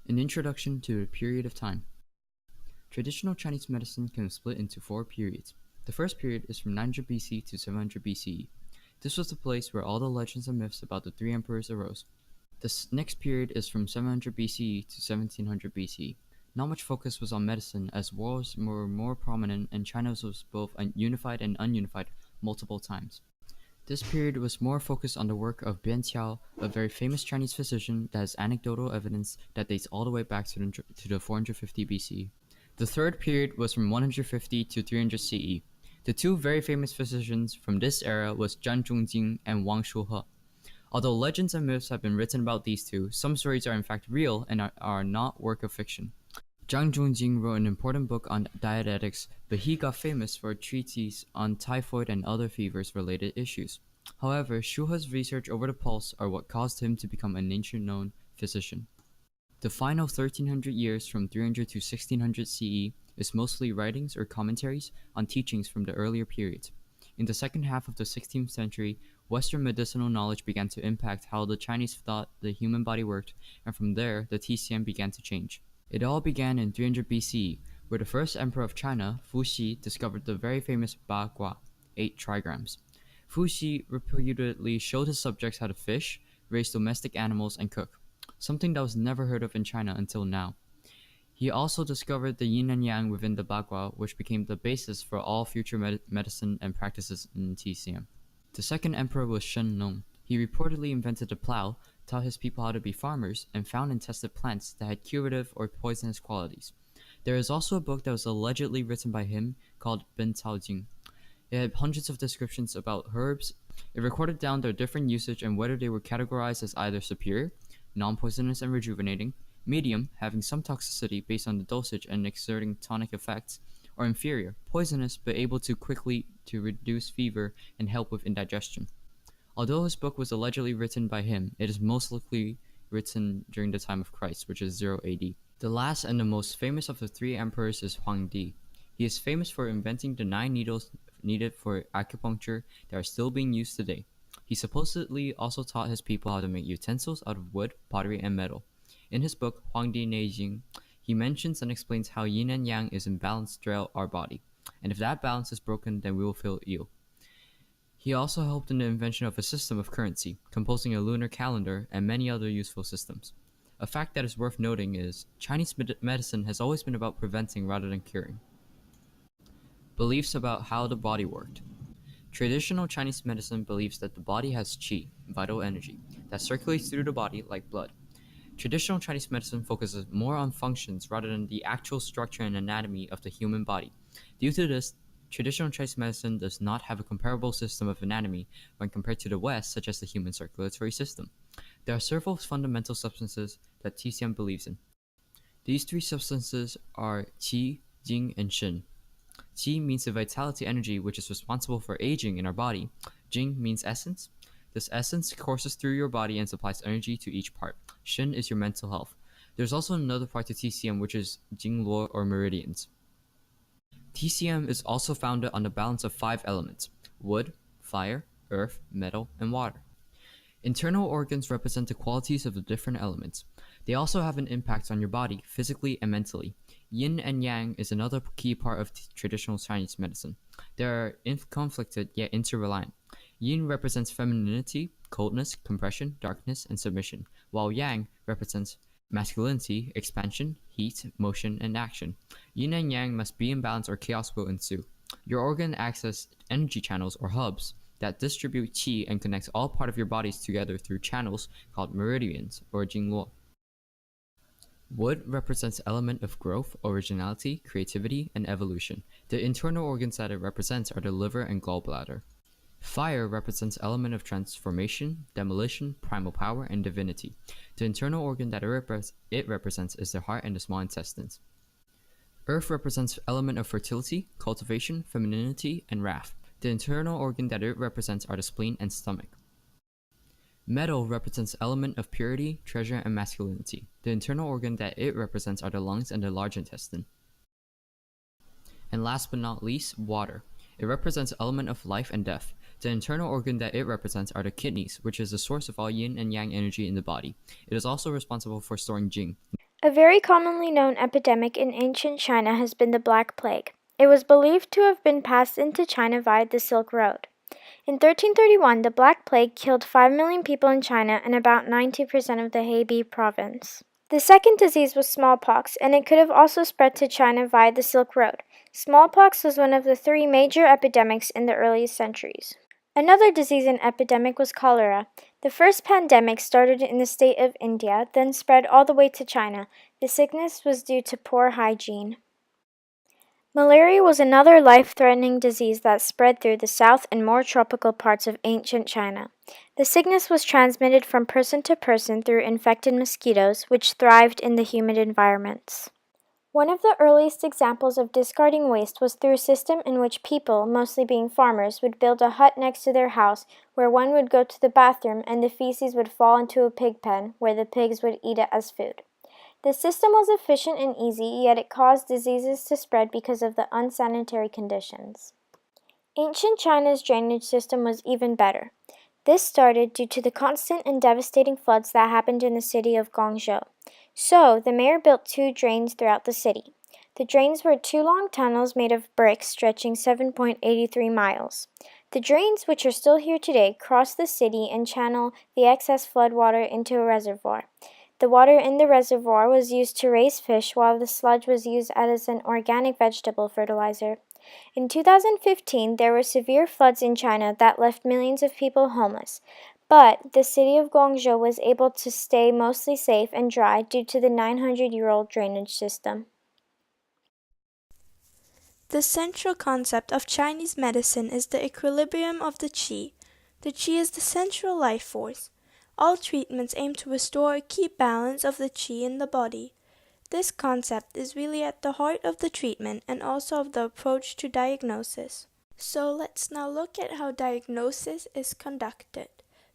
An introduction to a period of time. Traditional Chinese medicine can be split into four periods. The first period is from 900 BC to 700 BCE. This was the place where all the legends and myths about the three emperors arose. The next period is from 700 BCE to 1700 BCE. Not much focus was on medicine, as wars were more prominent and China was both unified and ununified multiple times. This period was more focused on the work of Bian Qiao, a very famous Chinese physician that has anecdotal evidence that dates all the way back to the 450 BCE. The third period was from 150 to 300 CE. The two very famous physicians from this era was Zhang Zhongjing and Wang Shuhe. Although legends and myths have been written about these two, some stories are in fact real and are not work of fiction. Zhang Zhongjing wrote an important book on dietetics, but he got famous for a treatise on typhoid and other fevers-related issues. However, Shuhe's research over the pulse are what caused him to become an ancient-known physician. The final 1300 years from 300 to 1600 CE is mostly writings or commentaries on teachings from the earlier periods. In the second half of the 16th century, Western medicinal knowledge began to impact how the Chinese thought the human body worked, and from there, the TCM began to change. It all began in 300 BCE, where the first emperor of China, Fuxi, discovered the very famous Ba Gua, 8 trigrams. Fuxi reputedly showed his subjects how to fish, raise domestic animals, and cook, something that was never heard of in China until now. He also discovered the yin and yang within the Ba Gua, which became the basis for all future medicine and practices in TCM. The second emperor was Shen Nong. He reportedly invented a plow, taught his people how to be farmers, and found and tested plants that had curative or poisonous qualities. There is also a book that was allegedly written by him called Ben Cao Jing. It had hundreds of descriptions about herbs. It recorded down their different usage and whether they were categorized as either superior, non-poisonous and rejuvenating, medium, having some toxicity based on the dosage and exerting tonic effects, or inferior, poisonous but able to quickly to reduce fever and help with indigestion. Although his book was allegedly written by him, it is most likely written during the time of Christ, which is 0 AD. The last and the most famous of the three emperors is Huang Di. He is famous for inventing the 9 needles needed for acupuncture that are still being used today. He supposedly also taught his people how to make utensils out of wood, pottery, and metal. In his book, Huang Di Neijing, he mentions and explains how yin and yang is in balance throughout our body, and if that balance is broken, then we will feel ill. He also helped in the invention of a system of currency, composing a lunar calendar, and many other useful systems. A fact that is worth noting is, Chinese medicine has always been about preventing rather than curing. Beliefs about how the body worked. Traditional Chinese medicine believes that the body has qi, vital energy, that circulates through the body like blood. Traditional Chinese medicine focuses more on functions rather than the actual structure and anatomy of the human body. Due to this, traditional Chinese medicine does not have a comparable system of anatomy when compared to the West, such as the human circulatory system. There are several fundamental substances that TCM believes in. These 3 substances are qi, jing, and shen. Qi means the vitality energy which is responsible for aging in our body. Jing means essence. This essence courses through your body and supplies energy to each part. Shen is your mental health. There's also another part to TCM, which is Jingluo or meridians. TCM is also founded on the balance of 5 elements: wood, fire, earth, metal, and water. Internal organs represent the qualities of the different elements. They also have an impact on your body, physically and mentally. Yin and yang is another key part of traditional Chinese medicine. They are conflicted yet interreliant. Yin represents femininity, coldness, compression, darkness, and submission, while yang represents masculinity, expansion, heat, motion, and action. Yin and yang must be in balance or chaos will ensue. Your organ acts as energy channels or hubs that distribute qi and connects all parts of your bodies together through channels called meridians or jingluo. Wood represents element of growth, originality, creativity, and evolution. The internal organs that it represents are the liver and gallbladder. Fire represents element of transformation, demolition, primal power, and divinity. The internal organ that it represents is the heart and the small intestines. Earth represents element of fertility, cultivation, femininity, and wrath. The internal organ that it represents are the spleen and stomach. Metal represents element of purity, treasure, and masculinity. The internal organ that it represents are the lungs and the large intestine. And last but not least, water. It represents element of life and death. The internal organ that it represents are the kidneys, which is the source of all yin and yang energy in the body. It is also responsible for storing jing. A very commonly known epidemic in ancient China has been the Black Plague. It was believed to have been passed into China via the Silk Road. In 1331, the Black Plague killed 5 million people in China and about 90% of the Hebei province. The second disease was smallpox, and it could have also spread to China via the Silk Road. Smallpox was one of the 3 major epidemics in the earliest centuries. Another disease and epidemic was cholera. The first pandemic started in the state of India, then spread all the way to China. The sickness was due to poor hygiene. Malaria was another life-threatening disease that spread through the south and more tropical parts of ancient China. The sickness was transmitted from person to person through infected mosquitoes, which thrived in the humid environments. One of the earliest examples of discarding waste was through a system in which people, mostly being farmers, would build a hut next to their house where one would go to the bathroom and the feces would fall into a pig pen where the pigs would eat it as food. The system was efficient and easy, yet it caused diseases to spread because of the unsanitary conditions. Ancient China's drainage system was even better. This started due to the constant and devastating floods that happened in the city of Guangzhou. So, the mayor built 2 drains throughout the city. The drains were 2 long tunnels made of bricks stretching 7.83 miles. The drains, which are still here today, cross the city and channel the excess flood water into a reservoir. The water in the reservoir was used to raise fish, while the sludge was used as an organic vegetable fertilizer. In 2015, there were severe floods in China that left millions of people homeless. But the city of Guangzhou was able to stay mostly safe and dry due to the 900-year-old drainage system. The central concept of Chinese medicine is the equilibrium of the qi. The qi is the central life force. All treatments aim to restore or keep balance of the qi in the body. This concept is really at the heart of the treatment and also of the approach to diagnosis. So let's now look at how diagnosis is conducted.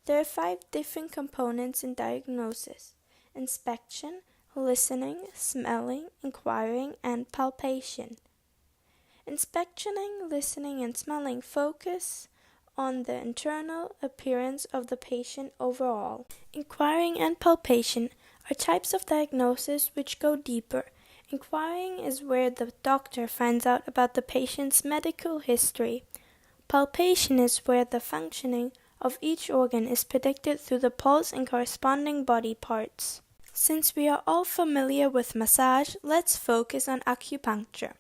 There are 5 different components in diagnosis: inspection, listening, smelling, inquiring, and palpation. Inspectioning, listening, and smelling focus on the internal appearance of the patient overall. Inquiring and palpation are types of diagnosis which go deeper. Inquiring is where the doctor finds out about the patient's medical history. Palpation is where the functioning of each organ is predicted through the pulse and corresponding body parts. Since we are all familiar with massage, let's focus on acupuncture.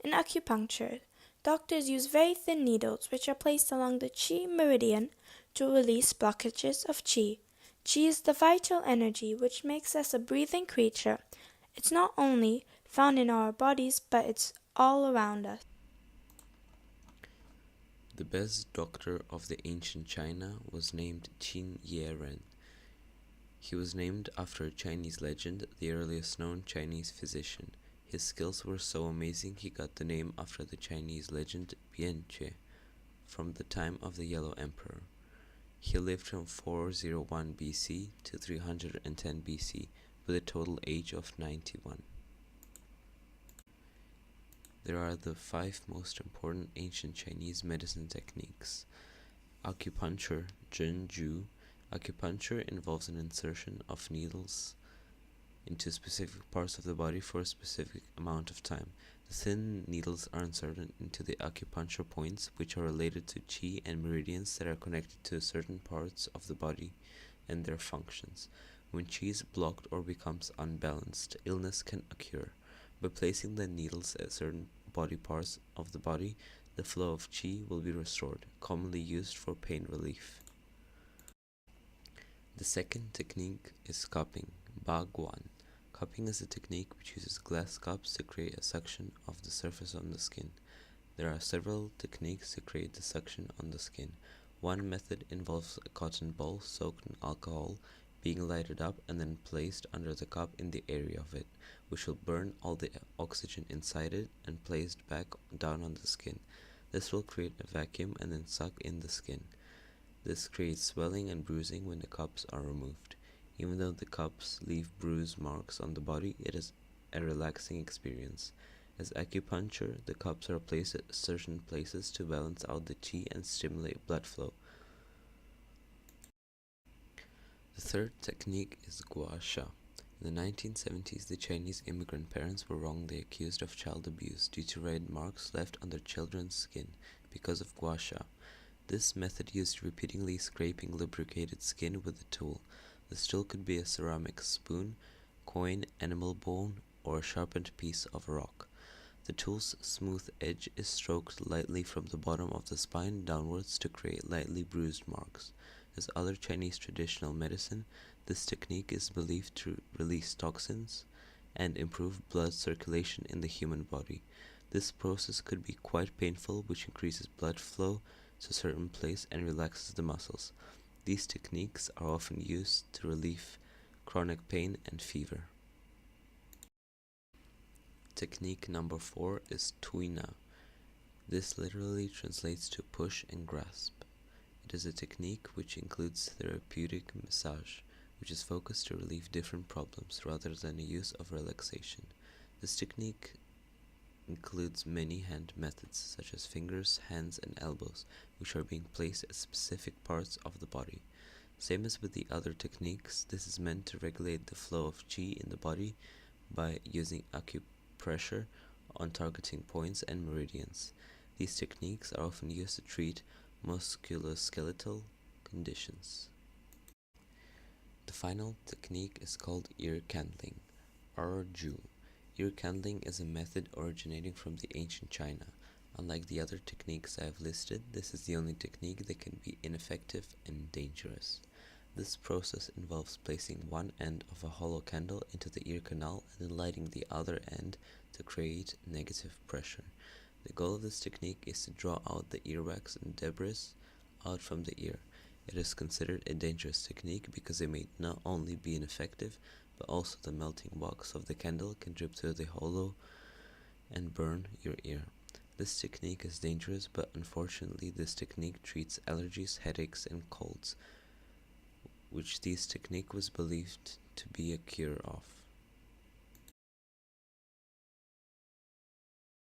In acupuncture, doctors use very thin needles which are placed along the qi meridian to release blockages of qi. Qi is the vital energy which makes us a breathing creature. It's not only found in our bodies, but it's all around us. The best doctor of the ancient China was named Qin Ye-ren. He was named after a Chinese legend, the earliest known Chinese physician. His skills were so amazing he got the name after the Chinese legend Bian Jue, from the time of the Yellow Emperor. He lived from 401 BC to 310 BC, with a total age of 91. There are the 5 most important ancient Chinese medicine techniques. Acupuncture, Zhenju. Acupuncture involves an insertion of needles into specific parts of the body for a specific amount of time. The thin needles are inserted into the acupuncture points, which are related to qi and meridians that are connected to certain parts of the body and their functions. When qi is blocked or becomes unbalanced, illness can occur. By placing the needles at certain body parts of the body, the flow of qi will be restored, commonly used for pain relief. The second technique is cupping, Baguan. Cupping is a technique which uses glass cups to create a suction of the surface on the skin. There are several techniques to create the suction on the skin. One method involves a cotton ball soaked in alcohol being lighted up and then placed under the cup in the area of it, which will burn all the oxygen inside it and placed back down on the skin. This will create a vacuum and then suck in the skin. This creates swelling and bruising when the cups are removed. Even though the cups leave bruise marks on the body, it is a relaxing experience. As acupuncture, the cups are placed at certain places to balance out the qi and stimulate blood flow. The third technique is gua sha. In the 1970s, the Chinese immigrant parents were wrongly accused of child abuse due to red marks left on their children's skin because of gua sha. This method used repeatedly scraping lubricated skin with a tool. This tool could be a ceramic spoon, coin, animal bone, or a sharpened piece of rock. The tool's smooth edge is stroked lightly from the bottom of the spine downwards to create lightly bruised marks. As other Chinese traditional medicine, this technique is believed to release toxins and improve blood circulation in the human body. This process could be quite painful, which increases blood flow to a certain place and relaxes the muscles. These techniques are often used to relieve chronic pain and fever. Technique number 4 is tuina. This literally translates to push and grasp. It is a technique which includes therapeutic massage, which is focused to relieve different problems rather than a use of relaxation. This technique includes many hand methods such as fingers, hands, and elbows, which are being placed at specific parts of the body. Same as with the other techniques, this is meant to regulate the flow of qi in the body by using acupressure on targeting points and meridians. These techniques are often used to treat musculoskeletal conditions. The final technique is called ear candling, or Ju. Ear candling is a method originating from the ancient China. Unlike the other techniques I have listed, this is the only technique that can be ineffective and dangerous. This process involves placing one end of a hollow candle into the ear canal and then lighting the other end to create negative pressure. The goal of this technique is to draw out the earwax and debris out from the ear. It is considered a dangerous technique because it may not only be ineffective, but also the melting wax of the candle can drip through the hollow and burn your ear. This technique is dangerous, but unfortunately this technique treats allergies, headaches, and colds, which this technique was believed to be a cure of.